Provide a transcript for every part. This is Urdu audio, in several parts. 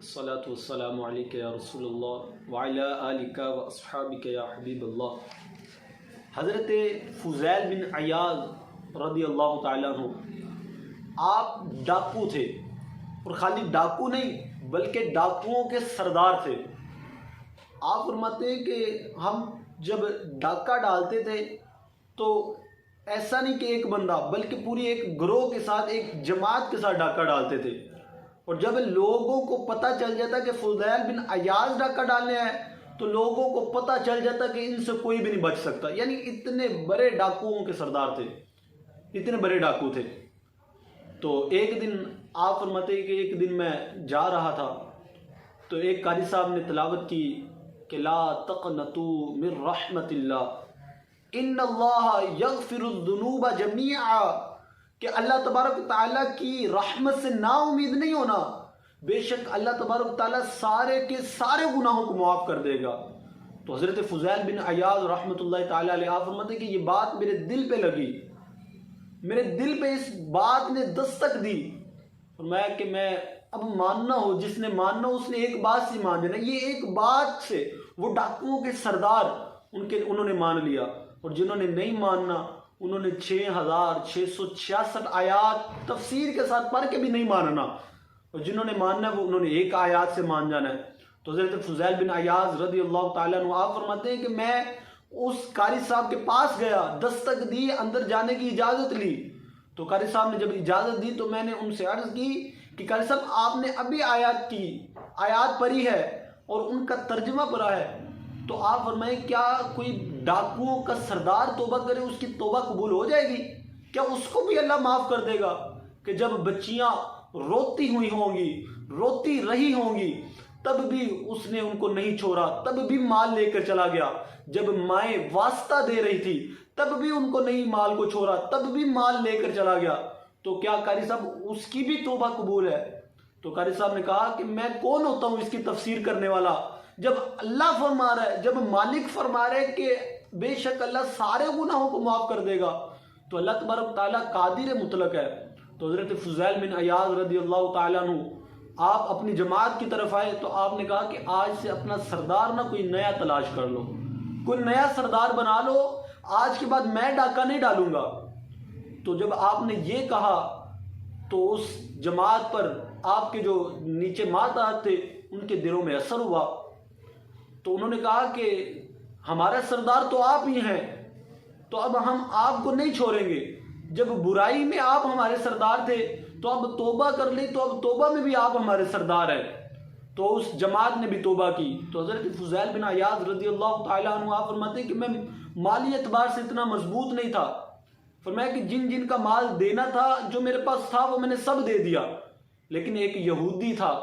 الصلاة والسلام علیکہ یا رسول اللہ وعلی آلک و اصحابک یا حبیب اللہ۔ حضرت فضیل بن عیاض رضی اللہ تعالیٰ عنہ آپ ڈاکو تھے، اور خالی ڈاکو نہیں بلکہ ڈاکوؤں کے سردار تھے۔ آپ فرماتے ہیں کہ ہم جب ڈاکہ ڈالتے تھے تو ایسا نہیں کہ ایک بندہ بلکہ پوری ایک گروہ کے ساتھ، ایک جماعت کے ساتھ ڈاکہ ڈالتے تھے، اور جب لوگوں کو پتہ چل جاتا کہ فضیل بن عیاض ڈاکہ ڈالنے آئے تو لوگوں کو پتہ چل جاتا کہ ان سے کوئی بھی نہیں بچ سکتا۔ یعنی اتنے بڑے ڈاکوؤں کے سردار تھے، اتنے بڑے ڈاکو تھے۔ تو ایک دن آپ فرماتے ہیں کہ ایک دن میں جا رہا تھا تو ایک قاری صاحب نے تلاوت کی کہ لا تقنطوا من رحمت اللہ ان اللہ یغفر الذنوب جمیعا، کہ اللہ تبارک و تعالیٰ کی رحمت سے نا امید نہیں ہونا، بے شک اللہ تبارک و تعالیٰ سارے کے سارے گناہوں کو معاف کر دے گا۔ تو حضرت فضیل بن عیاض رحمۃ اللہ تعالیٰ علیہ آپ فرماتے ہیں کہ یہ بات میرے دل پہ لگی، میرے دل پہ اس بات نے دستک دی، فرمایا کہ میں اب ماننا ہو، جس نے ماننا ہو اس نے ایک بات سے مان لینا۔ یہ ایک بات سے وہ ڈاکوؤں کے سردار انہوں نے مان لیا، اور جنہوں نے نہیں ماننا انہوں نے 6666 آیات تفسیر کے ساتھ پڑھ کے بھی نہیں ماننا، اور جنہوں نے ماننا ہے وہ انہوں نے ایک آیات سے مان جانا ہے۔ تو حضرت فضیل بن عیاض رضی اللہ تعالیٰ عنہ آپ فرماتے ہیں کہ میں اس قاری صاحب کے پاس گیا، دستک دی، اندر جانے کی اجازت لی۔ تو قاری صاحب نے جب اجازت دی تو میں نے ان سے عرض کی کہ قاری صاحب آپ نے ابھی آیات پڑھی ہے اور ان کا ترجمہ پڑھا ہے، تو آپ فرمائیں کیا کوئی ڈاکوؤں کا سردار توبہ کرے اس کی توبہ قبول ہو جائے گی؟ کیا اس کو بھی اللہ معاف کر دے گا؟ کہ جب بچیاں روتی ہوئی ہوں گی، روتی رہی ہوں گی، تب بھی اس نے ان کو نہیں چھوڑا، تب بھی مال لے کر چلا گیا۔ جب مائیں واسطہ دے رہی تھی تب بھی ان کو نہیں مال کو چھوڑا، تب بھی مال لے کر چلا گیا، تو کیا قاری صاحب اس کی بھی توبہ قبول ہے؟ تو قاری صاحب نے کہا کہ میں کون ہوتا ہوں اس کی تفسیر کرنے والا؟ جب اللہ فرما رہا ہے، جب مالک فرما رہا ہے کہ بے شک اللہ سارے گناہوں کو معاف کر دے گا، تو اللہ تبارک تعالیٰ قادر مطلق ہے۔ تو حضرت فضیل بن عیاض رضی اللہ تعالیٰ عنہ آپ اپنی جماعت کی طرف آئے تو آپ نے کہا کہ آج سے اپنا سردار نہ کوئی نیا تلاش کر لو، کوئی نیا سردار بنا لو، آج کے بعد میں ڈاکہ نہیں ڈالوں گا۔ تو جب آپ نے یہ کہا تو اس جماعت پر آپ کے جو نیچے ماتحت تھے ان کے دلوں میں اثر ہوا، تو انہوں نے کہا کہ ہمارا سردار تو آپ ہی ہیں، تو اب ہم آپ کو نہیں چھوڑیں گے۔ جب برائی میں آپ ہمارے سردار تھے تو اب توبہ کر لی، تو اب توبہ میں بھی آپ ہمارے سردار ہیں۔ تو اس جماعت نے بھی توبہ کی۔ تو حضرت فضیل بن عیاض رضی اللہ تعالیٰ عنہ آپ فرماتے ہیں کہ میں مالی اعتبار سے اتنا مضبوط نہیں تھا، فرمایا کہ جن جن کا مال دینا تھا جو میرے پاس تھا وہ میں نے سب دے دیا، لیکن ایک یہودی تھا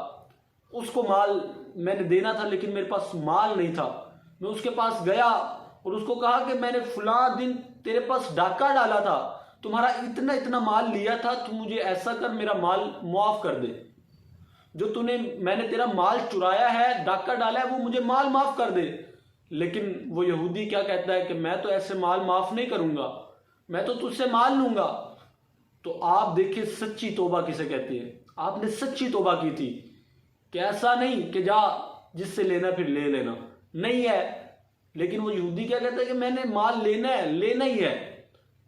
اس کو مال میں نے دینا تھا لیکن میرے پاس مال نہیں تھا۔ میں اس کے پاس گیا اور اس کو کہا کہ میں نے فلاں دن تیرے پاس ڈاکہ ڈالا تھا، تمہارا اتنا اتنا مال لیا تھا، تو مجھے ایسا کر میرا مال معاف کر دے، جو میں نے تیرا مال چرایا ہے، ڈاکہ ڈالا ہے، وہ مجھے مال معاف کر دے۔ لیکن وہ یہودی کیا کہتا ہے کہ میں تو ایسے مال معاف نہیں کروں گا، میں تو تجھ سے مال لوں گا۔ تو آپ دیکھیں سچی توبہ کسے کہتی ہے، آپ نے سچی توبہ کی تھی کہ ایسا نہیں کہ جا جس سے لینا پھر لے لینا، نہیں ہے۔ لیکن وہ یہودی کیا کہتا ہے کہ میں نے مال لینا ہے، لینا ہی ہے۔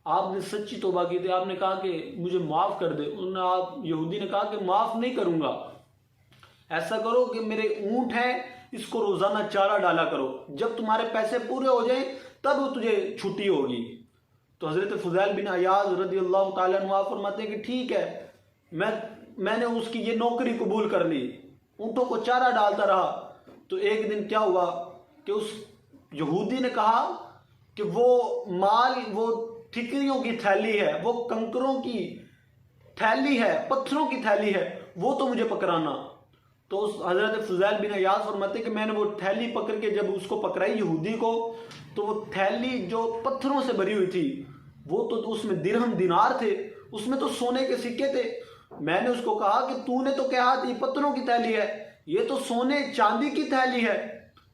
آپ نے سچی توبہ کی تھی، آپ نے کہا کہ مجھے معاف کر دے۔ یہودی نے کہا کہ معاف نہیں کروں گا، ایسا کرو کہ میرے اونٹ ہیں اس کو روزانہ چارہ ڈالا کرو، جب تمہارے پیسے پورے ہو جائیں تب تجھے چھٹی ہوگی۔ تو حضرت فضیل بن عیاض رضی اللہ تعالیٰ عنہ آپ فرماتے ہیں کہ ٹھیک ہے، میں نے اس کی یہ نوکری قبول کر لی، اونٹوں کو چارہ ڈالتا رہا۔ تو ایک دن کیا ہوا کہ اس یہودی نے کہا کہ وہ مال، وہ ٹھکریوں کی تھیلی ہے، وہ کنکروں کی تھیلی ہے، پتھروں کی تھیلی ہے، وہ تو مجھے پکڑانا۔ تو اس حضرت فضیل بن عیاض فرماتے کہ میں نے وہ تھیلی پکڑ کے جب اس کو پکڑائی یہودی کو، تو وہ تھیلی جو پتھروں سے بھری ہوئی تھی، وہ تو اس میں درہم دینار تھے، اس میں تو سونے کے سکے تھے۔ میں نے اس کو کہا کہ تو نے تو کہا تھی پتھروں کی تھیلی ہے، یہ تو سونے چاندی کی تھیلی ہے۔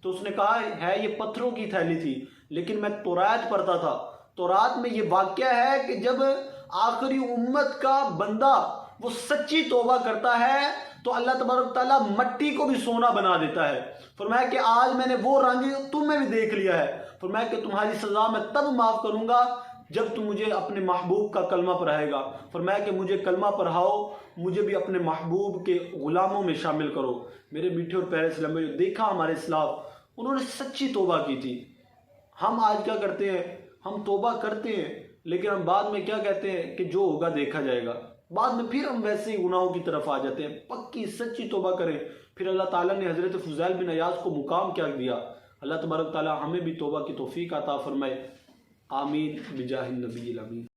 تو اس نے کہا ہے یہ پتھروں کی تھیلی تھی، لیکن میں تورات پڑھتا تھا، تورات میں یہ واقعہ ہے کہ جب آخری امت کا بندہ وہ سچی توبہ کرتا ہے تو اللہ تبارک تعالیٰ مٹی کو بھی سونا بنا دیتا ہے۔ فرمایا کہ آج میں نے وہ رنگ تم میں بھی دیکھ لیا ہے، فرمایا کہ تمہاری سزا میں تب معاف کروں گا جب تم مجھے اپنے محبوب کا کلمہ پڑھائے گا۔ فرمایا کہ مجھے کلمہ پڑھاؤ، مجھے بھی اپنے محبوب کے غلاموں میں شامل کرو۔ میرے میٹھے اور پیارے اسلام بھائیو، دیکھا ہمارے اسلاف انہوں نے سچی توبہ کی تھی۔ ہم آج کیا کرتے ہیں؟ ہم توبہ کرتے ہیں لیکن ہم بعد میں کیا کہتے ہیں کہ جو ہوگا دیکھا جائے گا، بعد میں پھر ہم ویسے ہی گناہوں کی طرف آ جاتے ہیں۔ پکی سچی توبہ کریں۔ پھر اللہ تعالیٰ نے حضرت فضیل بن عیاض کو مقام کیا دیا۔ اللہ تبارک تعالیٰ ہمیں بھی توبہ کی توفیق عطا فرمائے، آمین بجاہ النبی الامین۔